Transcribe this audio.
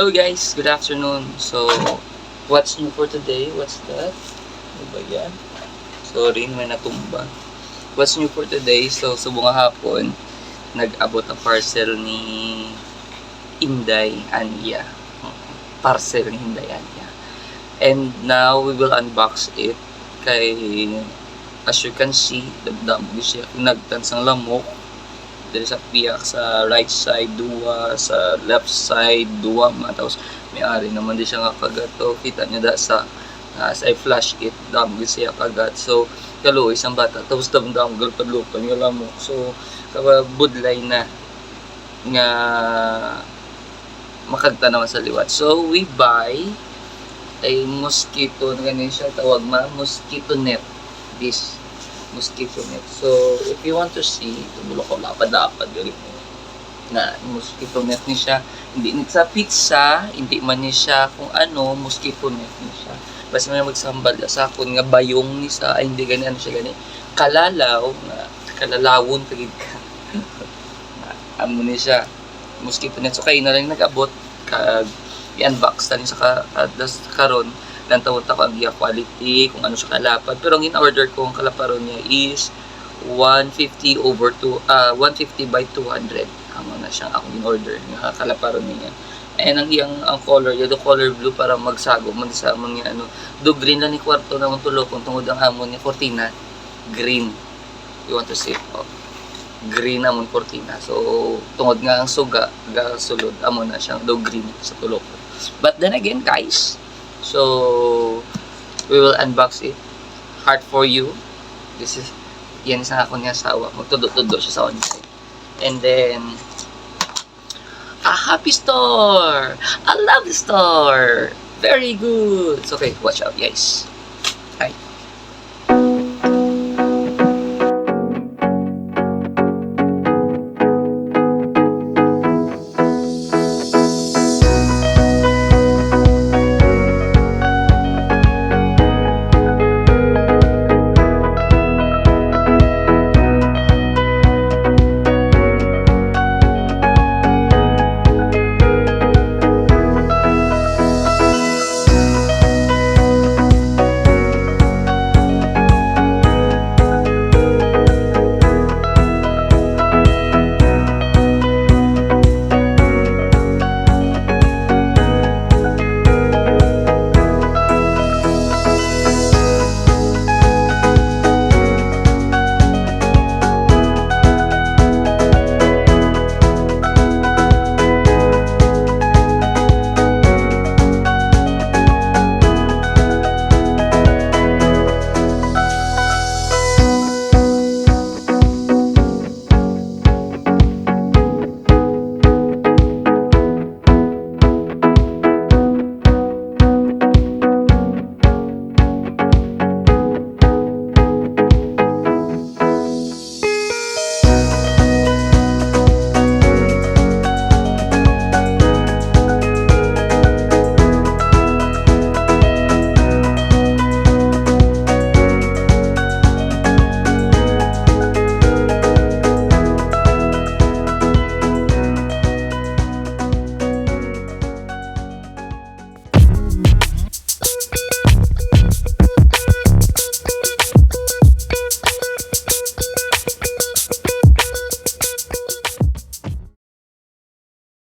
Hello guys, good afternoon. So, what's new for today? What's that? Ano ba yan? Sorry, may natumba. What's new for today? So, subong hapon, nag-abot ang parcel ni Inday Anya. Parcel ni Inday Anya. And now, we will unbox it. Kay, as you can see, damdam siya nagtansang lamok. Dali sa piyak sa right side, duwa, sa left side, duwa man. Tapos may-ari naman di siya nga kagat. So, kita nyo da sa I flash it, damgil siya kagat. So, kaluoy isang bata. Tapos damdam, galpad-lupad yung lamok. So, kabudlay na nga makagta naman sa liwat. So, we buy ay mosquito, ganyan siya tawag mosquito net. This mosquito net. So, if you want to see, tumulo ko lapad-lapad galing na mosquito net ni siya. Hindi ni sa pizza, hindi man ni siya kung ano, mosquito net ni siya. Basta may magsambal sa akon nga bayong ni sa, ay hindi gani ano siya gani. Kalalaw, na kalalawon tagid ka. Amo ni siya, mosquito net. So, kayo na lang nag-abot, kag i-unbox tani sa karon lang tawag ako ang iya quality, kung ano siya kalapad. Pero ang in-order ko, ang kalaparon niya is 150 by 200. Amo na siyang akong in-order, nga kalaparon niya. And ang iyang ang color, yung color blue para magsago man sa mga ano. Do green lang ni kwarto na mong tulog kung tungod ang amon niya cortina. Green. You want to see? Oh. Green amon cortina. So, tungod nga ang suga, sulod, amon na siyang do green sa tulog. But then again, guys, so, we will unbox it. Heart for you. This is, yan sa ako niya sawa. Magtudo-tudo siya sa onside. And then, a happy store! A love store! Very good! So, okay, watch out, guys. Hi.